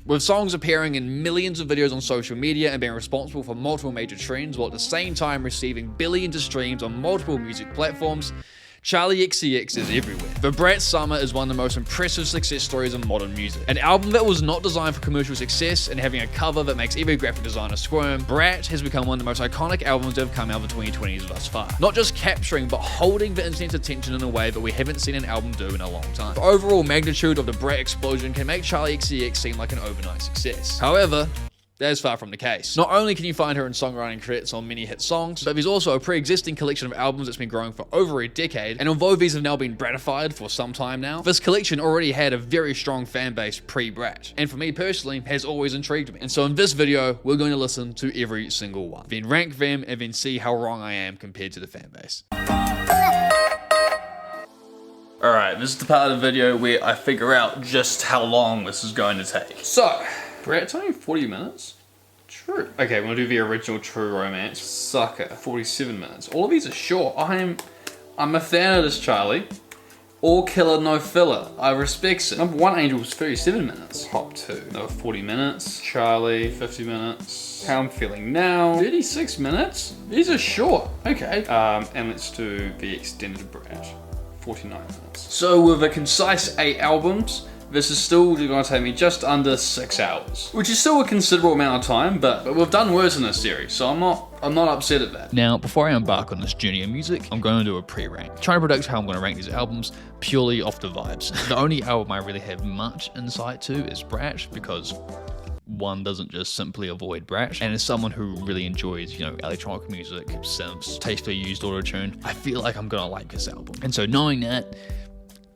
with songs appearing in millions of videos on social media and being responsible for multiple major trends, while at the same time receiving billions of streams on multiple music platforms. Charli XCX is everywhere. The Brat Summer is one of the most impressive success stories in modern music. An album that was not designed for commercial success and having a cover that makes every graphic designer squirm, Brat has become one of the most iconic albums that have come out of the 2020s thus far. Not just capturing, but holding the internet's attention in a way that we haven't seen an album do in a long time. The overall magnitude of the Brat explosion can make Charli XCX seem like an overnight success. However, that is far from the case. Not only can you find her in songwriting credits on many hit songs, but there's also a pre-existing collection of albums that's been growing for over a decade, and although these have now been Bratified for some time now, this collection already had a very strong fan base pre-Brat, and for me personally, has always intrigued me. And so in this video, we're going to listen to every single one, then rank them, and then see how wrong I am compared to the fan base. Alright, this is the part of the video where I figure out just how long this is going to take. So, Brat's only 40 minutes? True. Okay, we're gonna do the original True Romance. Sucker, 47 minutes. All of these are short. I'm a fan of this Charli. All killer, no filler. I respect it. Number 1 Angel was 37 minutes. Top 2. Another 40 minutes. Charli, 50 minutes. How I'm feeling now. 36 minutes? These are short. Okay. And let's do the extended Brat. 49 minutes. So with a concise 8 albums, this is still going to take me just under 6 hours, which is still a considerable amount of time, but we've done worse in this series, so I'm not upset at that. Now, before I embark on this journey of music, I'm going to do a pre-rank, trying to predict how I'm going to rank these albums purely off the vibes. The only album I really have much insight to is Brat, because one doesn't just simply avoid Brat, and as someone who really enjoys, you know, electronic music, synths, tastefully used auto-tune, I feel like I'm gonna like this album. And so knowing that,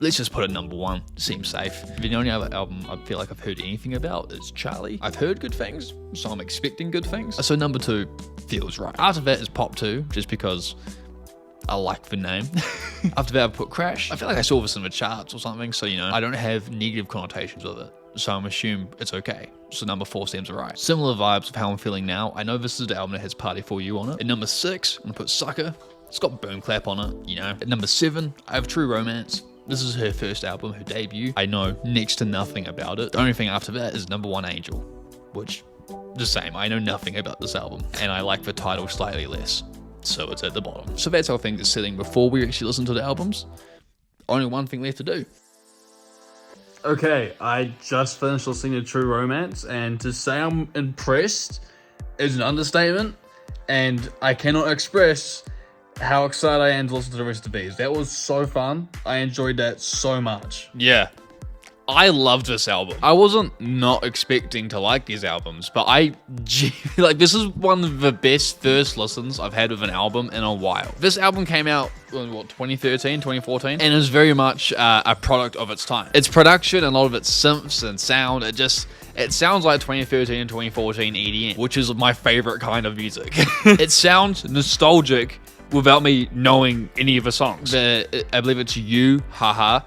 let's just put it number 1, seems safe. The only other album I feel like I've heard anything about is Charli. I've heard good things, so I'm expecting good things. So number 2 feels right. After that is Pop 2, just because I like the name. After that I put Crash. I feel like I saw this in the charts or something, so you know, I don't have negative connotations with it, so I'm assuming it's okay. So number 4 seems right. Similar vibes of how I'm feeling now. I know this is the album that has Party For You on it. At number 6, I'm gonna put Sucker. It's got Boom Clap on it, you know. At number 7, I have True Romance. This is her first album, her debut. I know next to nothing about it. The only thing after that is number 1 Angel, which, the same, I know nothing about this album, and I like the title slightly less, so it's at the bottom. So that's how things are sitting before we actually listen to the albums. Only one thing left to do. Okay, I just finished listening to True Romance, and to say I'm impressed is an understatement, and I cannot express how excited I am to listen to the rest of these. That was so fun. I enjoyed that so much. Yeah. I loved this album. I wasn't not expecting to like these albums, but like, this is one of the best first listens I've had with an album in a while. This album came out in, what, 2013, 2014? And is very much a product of its time. Its production, a lot of its synths and sound, it sounds like 2013 and 2014 EDM, which is my favorite kind of music. It sounds nostalgic without me knowing any of the songs. I believe it's You, Haha.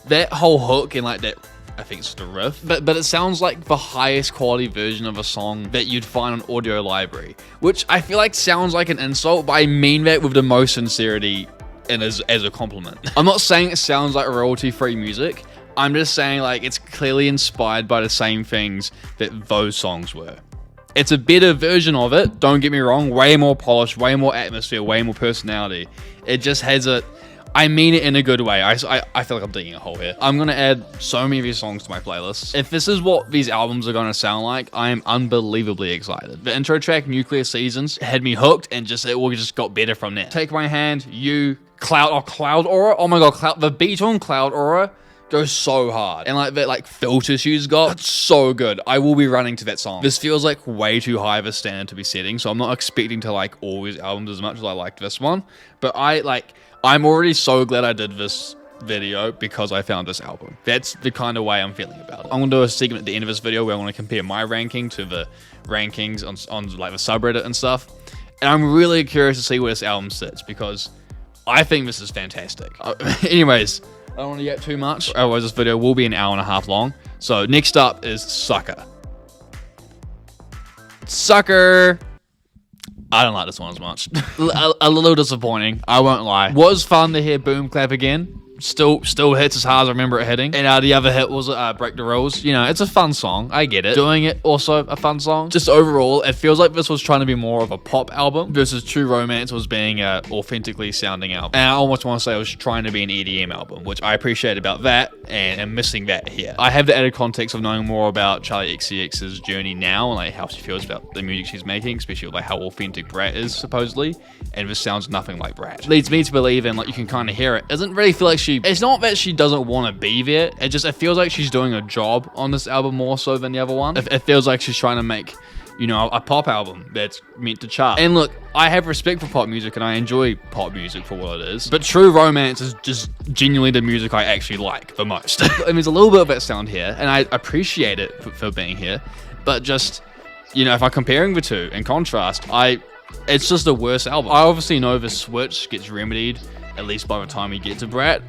That whole hook and like that, I think it's the riff, but it sounds like the highest quality version of a song that you'd find on Audio Library, which I feel like sounds like an insult, but I mean that with the most sincerity and as a compliment. I'm not saying it sounds like royalty-free music. I'm just saying like it's clearly inspired by the same things that those songs were. It's a better version of it, don't get me wrong, way more polished, way more atmosphere, way more personality. It just has I mean it in a good way. I feel like I'm digging a hole here. I'm gonna add so many of these songs to my playlist. If this is what these albums are gonna sound like, I am unbelievably excited. The intro track, Nuclear Seasons, had me hooked, and it all just got better from there. Take My Hand, You, Cloud Aura. Oh my god, the beat on Cloud Aura goes so hard, and like that filter she's got, that's so good. I will be running to that song. This feels like way too high of a standard to be setting, so I'm not expecting to like all these albums as much as I liked this one, but I'm already so glad I did this video because I found this album. That's the kind of way I'm feeling about it. I'm gonna do a segment at the end of this video where I want to compare my ranking to the rankings on like the subreddit and stuff, and I'm really curious to see where this album sits because I think this is fantastic. Anyways, I don't want to get too much, otherwise this video will be an hour and a half long. So next up is Sucker. Sucker! I don't like this one as much. A little disappointing, I won't lie. Was fun to hear Boom Clap again. still hits as hard as I remember it hitting. And the other hit was Break the Rules. You know, it's a fun song. I get it. Doing it also a fun song. Just overall, it feels like this was trying to be more of a pop album versus True Romance was being a authentically sounding album. And I almost want to say it was trying to be an EDM album, which I appreciate about that and missing that here. I have the added context of knowing more about Charli XCX's journey now and like how she feels about the music she's making, especially like how authentic Brat is supposedly, and this sounds nothing like Brat. Leads me to believe, and like you can kind of hear it, doesn't really feel like it's not that she doesn't want to be there, it feels like she's doing a job on this album more so than the other one. It feels like she's trying to make, you know, a pop album that's meant to chart. And look, I have respect for pop music and I enjoy pop music for what it is, but True Romance is just genuinely the music I actually like the most. I mean, there's a little bit of that sound here and I appreciate it for being here, but just, you know, if I'm comparing the two in contrast, it's just a worse album. I obviously know the switch gets remedied, at least by the time we get to Brat.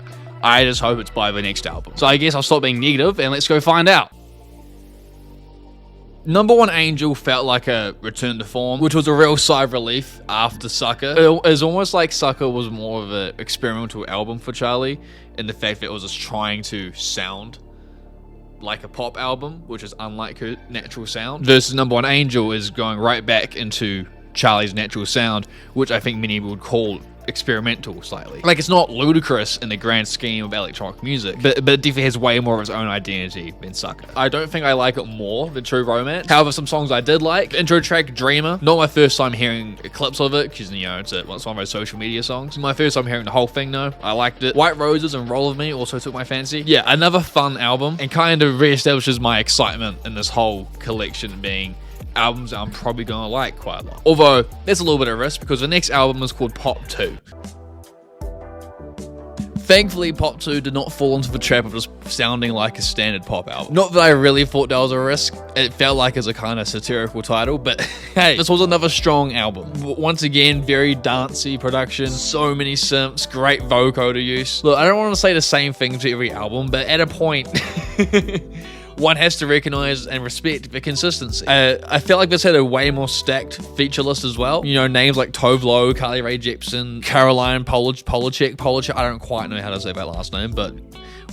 I just hope it's by the next album. So I guess I'll stop being negative and let's go find out. Number 1 Angel felt like a return to form, which was a real sigh of relief after Sucker. It was almost like Sucker was more of an experimental album for Charli, in the fact that it was just trying to sound like a pop album, which is unlike her natural sound. Versus Number 1 Angel is going right back into Charli's natural sound, which I think many would call experimental slightly. Like, it's not ludicrous in the grand scheme of electronic music, but it definitely has way more of its own identity than Sucker. I don't think I like it more than True Romance. However, some songs I did like. The intro track, Dreamer, not my first time hearing clips of it, because, you know, it's one of those social media songs. My first time hearing the whole thing, though. I liked it. White Roses and Roll of Me also took my fancy. Yeah, another fun album, and kind of reestablishes my excitement in this whole collection being albums that I'm probably gonna like quite a lot. Although, there's a little bit of risk because the next album is called Pop 2. Thankfully, Pop 2 did not fall into the trap of just sounding like a standard pop album. Not that I really thought that was a risk. It felt like as a kind of satirical title, but hey, this was another strong album. Once again, very dancey production, so many synths, great vocoder use. Look, I don't want to say the same thing to every album, but at a point, one has to recognize and respect the consistency. I felt like this had a way more stacked feature list as well. You know, names like Tove Lo, Carly Rae Jepsen, Caroline Polachek. I don't quite know how to say that last name, but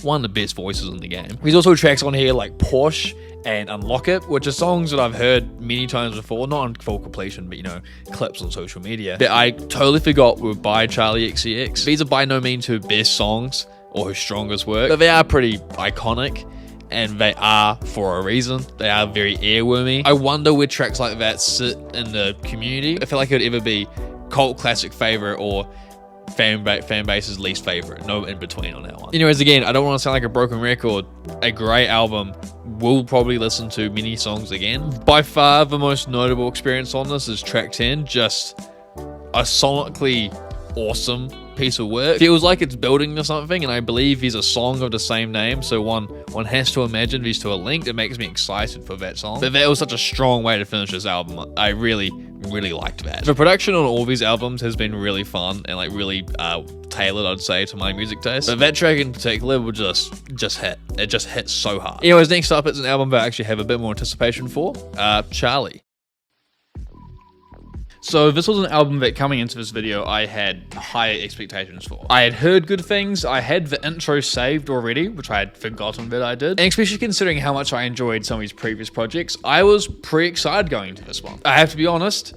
one of the best voices in the game. There's also tracks on here like Porsche and Unlock It, which are songs that I've heard many times before, not on full completion, but, you know, clips on social media, that I totally forgot were by Charli XCX. These are by no means her best songs or her strongest work, but they are pretty iconic. And they are for a reason. They are very airwormy. I wonder where tracks like that sit in the community. I feel like it would either be cult classic favorite or fan base's least favorite. No in between on that one. Anyways, again, I don't want to sound like a broken record. A great album. We'll probably listen to many songs again. By far, the most notable experience on this is track 10. Just a sonically awesome piece of work. Feels like it's building to something, and I believe there's a song of the same name, so one has to imagine these two are linked. It makes me excited for that song. But that was such a strong way to finish this album. I really liked that. The production on all these albums has been really fun and like really tailored, I'd say, to my music taste. But that track in particular would just hit. It just hits so hard. Anyways, next up, it's an album that I actually have a bit more anticipation for. Charli. So this was an album that, coming into this video, I had higher expectations for. I had heard good things, I had the intro saved already, which I had forgotten that I did, and especially considering how much I enjoyed some of his previous projects, I was pretty excited going into this one. I have to be honest,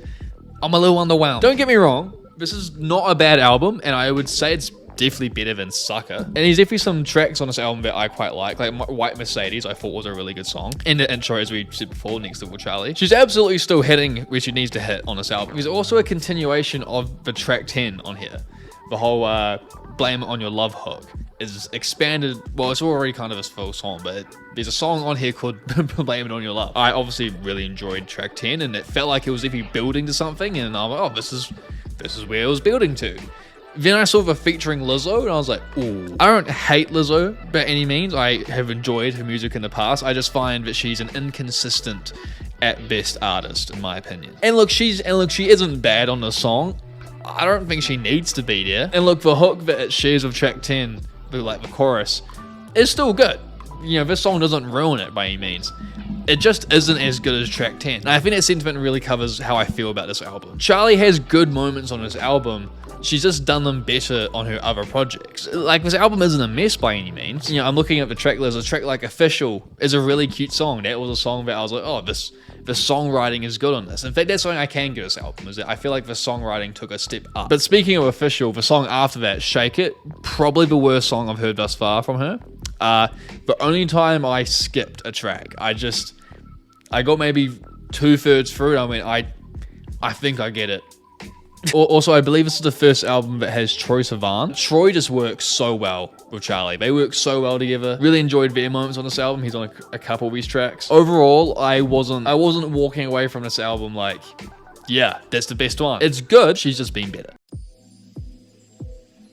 I'm a little underwhelmed. Don't get me wrong, this is not a bad album, and I would say it's definitely better than Sucker. And there's definitely some tracks on this album that I quite like White Mercedes, I thought was a really good song. And the intro, as we said before, next to Charli. She's absolutely still hitting where she needs to hit on this album. There's also a continuation of the track 10 on here. The whole Blame It On Your Love hook is expanded. Well, it's already kind of a full song, but there's a song on here called Blame It On Your Love. I obviously really enjoyed track 10, and it felt like it was if building to something, and I'm like, oh, this is where it was building to. Then I saw the featuring Lizzo, and I was like, ooh. I don't hate Lizzo by any means. I have enjoyed her music in the past. I just find that she's an inconsistent, at best, artist, in my opinion. And look, she isn't bad on the song. I don't think she needs to be there. And look, the hook that it shares with track 10, the chorus, is still good. You know, this song doesn't ruin it by any means. It just isn't as good as track 10. And I think that sentiment really covers how I feel about this album. Charli has good moments on this album. She's just done them better on her other projects. Like, this album isn't a mess by any means. You know, I'm looking at the track list. A track like Official is a really cute song. That was a song that I was like, oh, the songwriting is good on this. In fact, that's something I can give this album, is that I feel like the songwriting took a step up. But speaking of Official, the song after that, Shake It, probably the worst song I've heard thus far from her. The only time I skipped a track, I got maybe 2/3 through, and I went, I think I get it. Also, I believe this is the first album that has Troye Sivan. Troye just works so well with Charli. They work so well together. Really enjoyed their moments on this album. He's on a couple of these tracks. Overall, I wasn't walking away from this album like, yeah, that's the best one. It's good. She's just been better.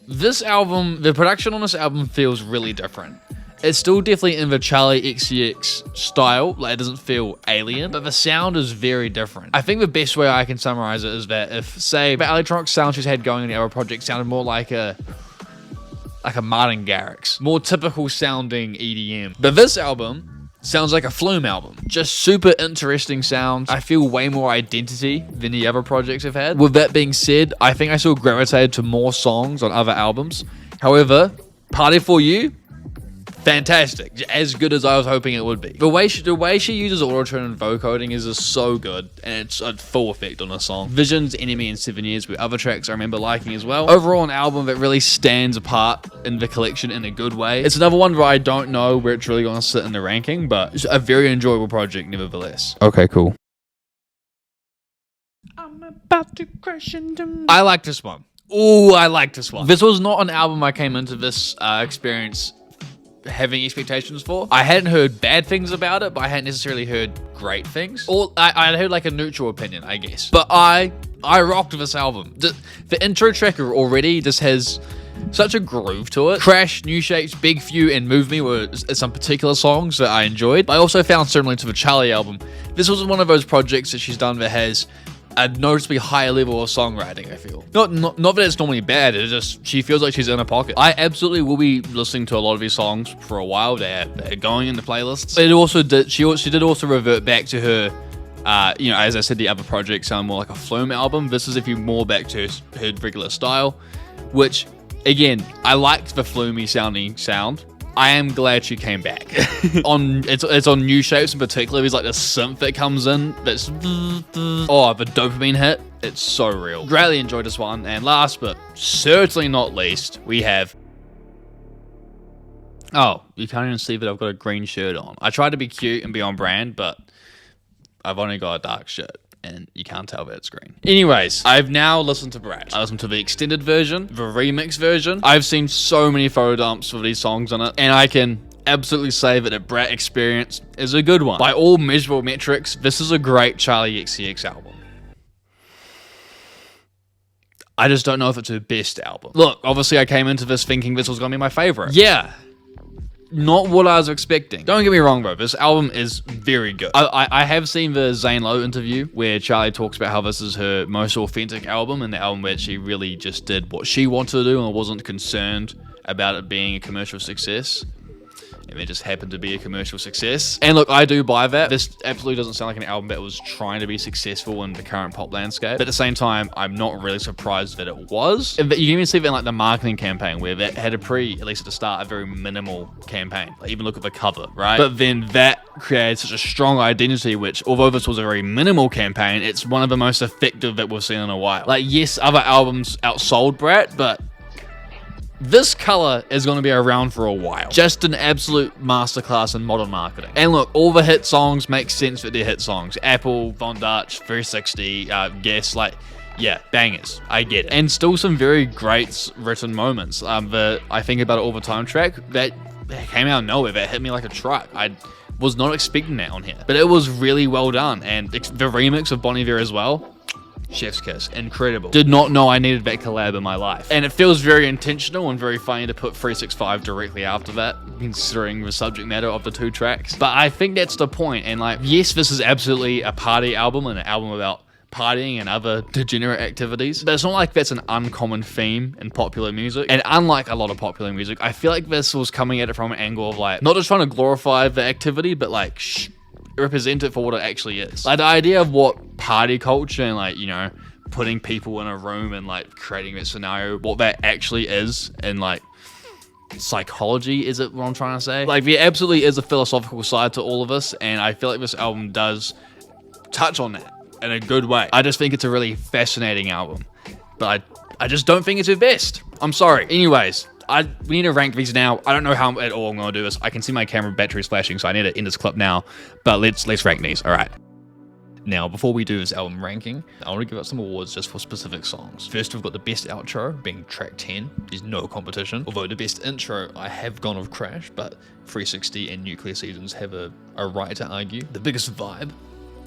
This album, the production on this album feels really different. It's still definitely in the Charli XCX style, like it doesn't feel alien, but the sound is very different. I think the best way I can summarize it is that if, say, the electronic sound she's had going in the other project sounded more like a Martin Garrix, more typical sounding EDM. But this album sounds like a Flume album. Just super interesting sounds. I feel way more identity than the other projects I've had. With that being said, I think I still gravitated to more songs on other albums. However, Party For You, fantastic, as good as I was hoping it would be. The way she uses auto-tune and vocoding is just so good, and it's at full effect on a song. Visions, Enemy, and 7 Years were other tracks I remember liking as well. Overall, an album that really stands apart in the collection in a good way. It's another one where I don't know where it's really going to sit in the ranking, but it's a very enjoyable project nevertheless. Okay, cool. I'm about to crash into... I like this one. Ooh, I like this one. This was not an album I came into this experience having expectations for. I hadn't heard bad things about it, but I hadn't necessarily heard great things. Or I heard like a neutral opinion, I guess. But I rocked this album. The intro track already just has such a groove to it. Crash, New Shapes, Big Few, and Move Me were some particular songs that I enjoyed. But I also found similarly to the Charli album, this was one of those projects that she's done that has a noticeably higher level of songwriting, I feel. Not that it's normally bad, it's just she feels like she's in her pocket. I absolutely will be listening to a lot of these songs for a while. They're going into playlists. It also did, she did also revert back to her, you know, as I said, the other projects sound more like a Flume album. This is if you more back to her regular style, which, again, I liked the Flumey sounding sound. I am glad she came back. It's on New Shapes in particular. There's like the synth that comes in. That's the dopamine hit. It's so real. Greatly enjoyed this one. And last but certainly not least, we have. Oh, you can't even see that I've got a green shirt on. I tried to be cute and be on brand, but I've only got a dark shirt. And you can't tell that it's green. Anyways, I've now listened to Brat. I listened to the extended version, the remix version. I've seen so many photo dumps for these songs on it, and I can absolutely say that the Brat experience is a good one. By all measurable metrics, this is a great Charli XCX album. I just don't know if it's her best album. Look, obviously I came into this thinking this was going to be my favorite. Yeah. Not what I was expecting. Don't get me wrong, bro. This album is very good. I have seen the Zane Lowe interview where Charli talks about how this is her most authentic album and the album where she really just did what she wanted to do and wasn't concerned about it being a commercial success. And it just happened to be a commercial success. And look, I do buy that. This absolutely doesn't sound like an album that was trying to be successful in the current pop landscape. But at the same time, I'm not really surprised that it was. And you can even see that in like the marketing campaign where that had at least at the start, a very minimal campaign. Like even look at the cover, right? But then that created such a strong identity, which although this was a very minimal campaign, it's one of the most effective that we've seen in a while. Like yes, other albums outsold Brat, but this color is going to be around for a while. Just an absolute masterclass in modern marketing. And look, all the hit songs make sense that they're hit songs. Apple, Von Dutch, 360, Guess, like, yeah, bangers. I get it. And still some very great written moments. The I Think About It All the Time track, that came out of nowhere. That hit me like a truck. I was not expecting that on here. But it was really well done. And the remix of Bon Iver as well, chef's kiss, incredible. Did not know I needed that collab in my life. And it feels very intentional and very funny to put 365 directly after that, considering the subject matter of the two tracks. But I think that's the point. And like, yes, this is absolutely a party album and an album about partying and other degenerate activities. But it's not like that's an uncommon theme in popular music. And unlike a lot of popular music, I feel like this was coming at it from an angle of like, not just trying to glorify the activity, but like, represent it for what it actually is. Like the idea of what party culture and like, you know, putting people in a room and like creating that scenario, what that actually is, and like psychology, is it what I'm trying to say? Like there absolutely is a philosophical side to all of this, and I feel like this album does touch on that in a good way. I just think it's a really fascinating album, but I just don't think it's the best. I'm sorry. Anyways, we need to rank these now. I don't know how at all I'm going to do this. I can see my camera battery's flashing, so I need to end this clip now. But let's rank these. All right. Now, before we do this album ranking, I want to give out some awards just for specific songs. First, we've got the best outro, being track 10. There's no competition. Although the best intro, I have gone with Crash, but 360 and Nuclear Seasons have a right to argue. The biggest vibe,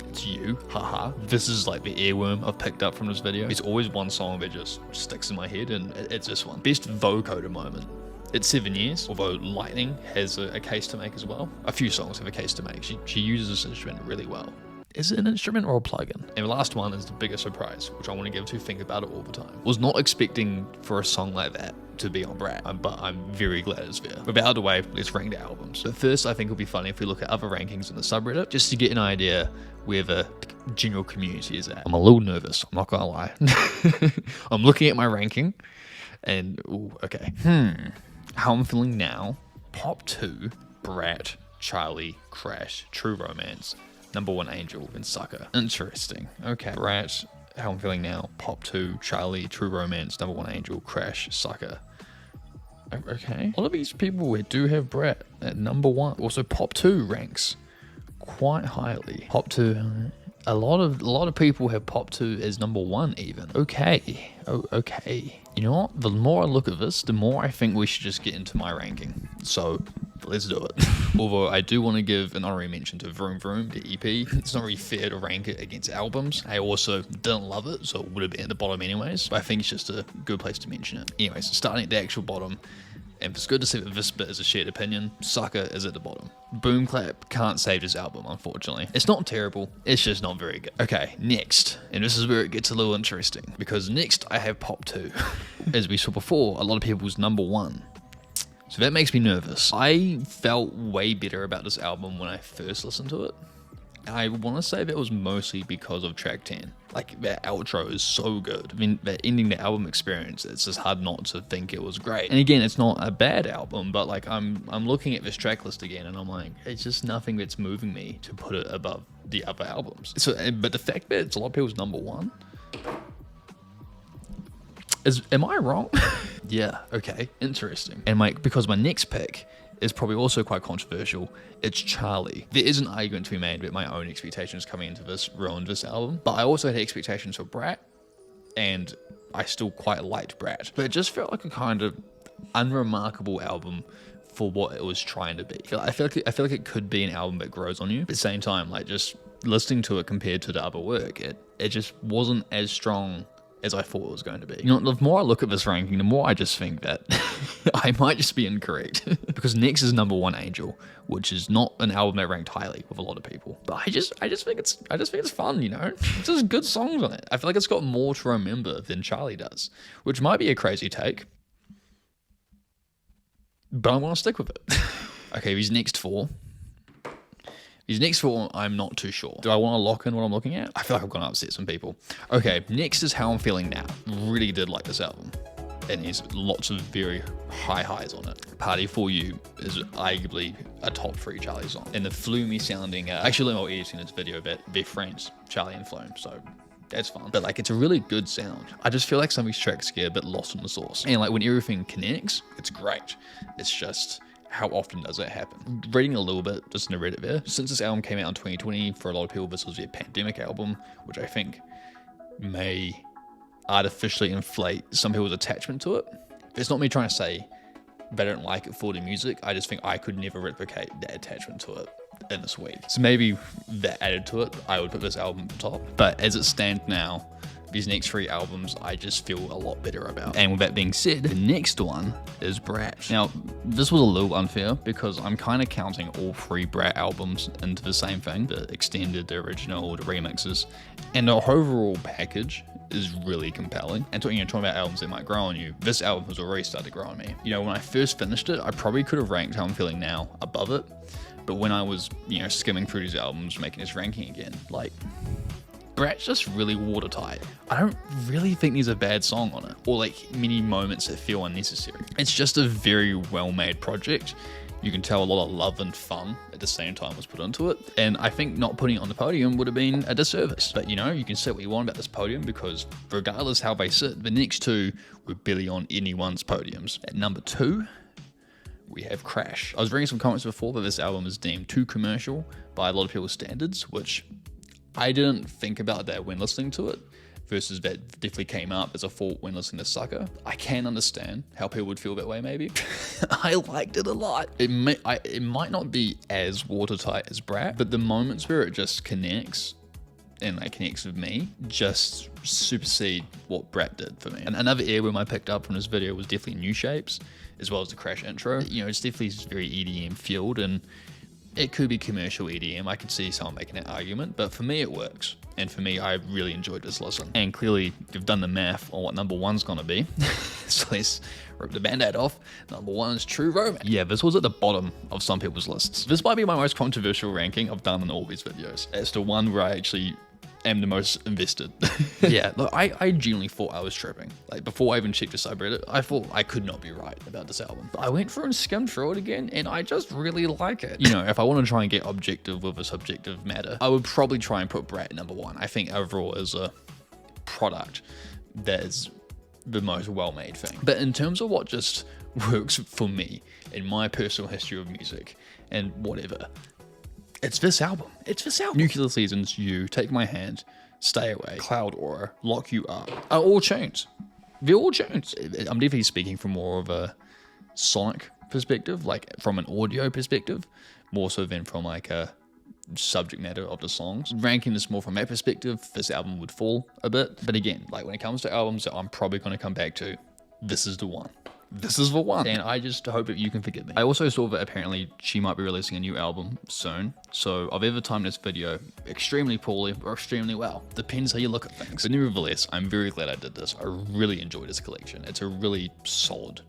it's You, haha. This is like the earworm I've picked up from this video. There's always one song that just sticks in my head, and it's this one. Best vocoder moment. It's 7 years, although Lightning has a case to make as well. A few songs have a case to make. She uses this instrument really well. Is it an instrument or a plugin? And the last one is the biggest surprise, which I want to give to Think About It All the Time. Was not expecting for a song like that to be on Brat, but I'm very glad it's there. But out of the way, let's rank the albums. But first, I think it'll be funny if we look at other rankings in the subreddit, just to get an idea where the general community is at. I'm a little nervous, I'm not gonna lie. I'm looking at my ranking, and ooh, okay. How I'm feeling now, Pop 2, Brat, Charli, Crash, True Romance, Number 1 Angel, and Sucker. Interesting. Okay. Brat, How I'm Feeling Now, Pop 2, Charli, True Romance, Number 1 Angel, Crash, Sucker. Okay. A lot of these people do have Brat at number 1. Also, Pop 2 ranks quite highly. Pop 2, a lot of people have Pop 2 as number 1 even. Okay. Oh, okay. You know what? The more I look at this, the more I think we should just get into my ranking. So let's do it. Although I do want to give an honorary mention to Vroom Vroom, the EP. It's not really fair to rank it against albums. I also didn't love it, so it would have been at the bottom anyways. But I think it's just a good place to mention it. Anyways, starting at the actual bottom, and it's good to see that this bit is a shared opinion, Sucker is at the bottom. Boom Clap can't save this album, unfortunately. It's not terrible, it's just not very good. Okay, next, and this is where it gets a little interesting, because next I have Pop 2. As we saw before, a lot of people's number 1. So that makes me nervous. I felt way better about this album when I first listened to it. I want to say that was mostly because of track 10. Like, that outro is so good. I mean, that ending the album experience, it's just hard not to think it was great. And again, it's not a bad album, but like, I'm looking at this track list again, and I'm like, it's just nothing that's moving me to put it above the other albums. So, but the fact that it's a lot of people's number 1, am I wrong? Yeah, okay, interesting. And because my next pick is probably also quite controversial, it's Charli. There is an argument to be made that my own expectations coming into this ruined this album, but I also had expectations for Brat, and I still quite liked Brat. But it just felt like a kind of unremarkable album for what it was trying to be. I feel like it could be an album that grows on you. At the same time, like, just listening to it compared to the other work, it just wasn't as strong as I thought it was going to be. You know, the more I look at this ranking, the more I just think that I might just be incorrect. Because next is Number 1 Angel, which is not an album that ranked highly with a lot of people. But I just think it's fun, you know? It's just good songs on it. I feel like it's got more to remember than Charli does, which might be a crazy take, but I want to stick with it. Okay, these next four, I'm not too sure. Do I want to lock in what I'm looking at? I feel like I'm going to upset some people. Okay, next is How I'm Feeling Now. Really did like this album, and there's lots of very high highs on it. Party For You is arguably a top 3 Charli song. And the floomy sounding, actually let me editing this video, but they're friends, Charli and Flume, so that's fun. But like, it's a really good sound. I just feel like some of these tracks get a bit lost in the sauce. And like, when everything connects, it's great. It's just, how often does that happen? Reading a little bit just in the Reddit there, since this album came out in 2020, for a lot of people this was their pandemic album, which I think may artificially inflate some people's attachment to it. It's not me trying to say they don't like it for the music, I just think I could never replicate that attachment to it in this week. So maybe that added to it, I would put this album at the top. But as it stands now, these next 3 albums I just feel a lot better about. And with that being said, the next one is Brat. Now, this was a little unfair because I'm kind of counting all 3 Brat albums into the same thing, the extended, the original, the remixes, and the overall package is really compelling. And talking about albums that might grow on you, this album has already started to grow on me. You know, when I first finished it, I probably could have ranked How I'm Feeling Now above it, But when I was, you know, skimming through these albums, making this ranking again, like, Brat's just really watertight. I don't really think there's a bad song on it, or like many moments that feel unnecessary. It's just a very well-made project. You can tell a lot of love and fun at the same time was put into it. And I think not putting it on the podium would have been a disservice. But you know, you can say what you want about this podium, because regardless how they sit, the next two were barely on anyone's podiums. At number 2, we have Crash. I was reading some comments before that this album is deemed too commercial by a lot of people's standards, which I didn't think about that when listening to it, versus that definitely came up as a fault when listening to Sucker. I can understand how people would feel that way, maybe. I liked it a lot. It might not be as watertight as Brat, but the moments where it just connects, and like connects with me, just supersede what Brat did for me. And another earworm I picked up from this video was definitely New Shapes, as well as the Crash intro. You know, it's definitely very EDM fueled, and it could be commercial EDM. I could see someone making that argument, but for me it works. And for me, I really enjoyed this listen. And clearly, you've done the math on what number 1's gonna be. So let's rip the band-aid off. Number 1 is True Romance. Yeah, this was at the bottom of some people's lists. This might be my most controversial ranking I've done in all these videos. It's the one where I actually am the most invested. Yeah, look, I genuinely thought I was tripping. Like, before I even checked the subreddit, I thought I could not be right about this album. But I went through and skimmed through it again, and I just really like it. You know, if I want to try and get objective with a subjective matter, I would probably try and put Brat at number 1. I think overall is a product that is the most well-made thing. But in terms of what just works for me in my personal history of music and whatever, it's this album. It's this album. Nuclear Seasons, You, Take My Hand, Stay Away, Cloud Aura, Lock You Up are all tunes. They're all tunes. I'm definitely speaking from more of a sonic perspective, like from an audio perspective, more so than from like a subject matter of the songs. Ranking this more from that perspective, this album would fall a bit. But again, like when it comes to albums that I'm probably going to come back to, this is the one. This is the one. And I just hope that you can forgive me. I also saw that apparently she might be releasing a new album soon. So I've either timed this video extremely poorly or extremely well. Depends how you look at things. But nevertheless, I'm very glad I did this. I really enjoyed this collection. It's a really solid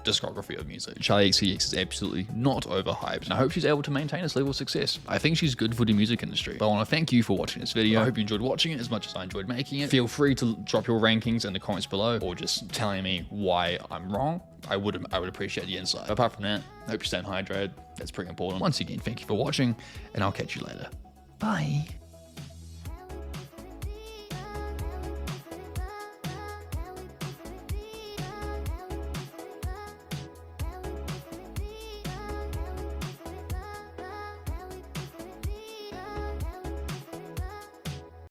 discography of music. Charli XCX is absolutely not overhyped, and I hope she's able to maintain this level of success. I think she's good for the music industry. But I want to thank you for watching this video. I hope you enjoyed watching it as much as I enjoyed making it. Feel free to drop your rankings in the comments below, or just telling me why I'm wrong. I would appreciate the insight. But apart from that, I hope you're staying hydrated. That's pretty important. Once again, thank you for watching, and I'll catch you later. Bye.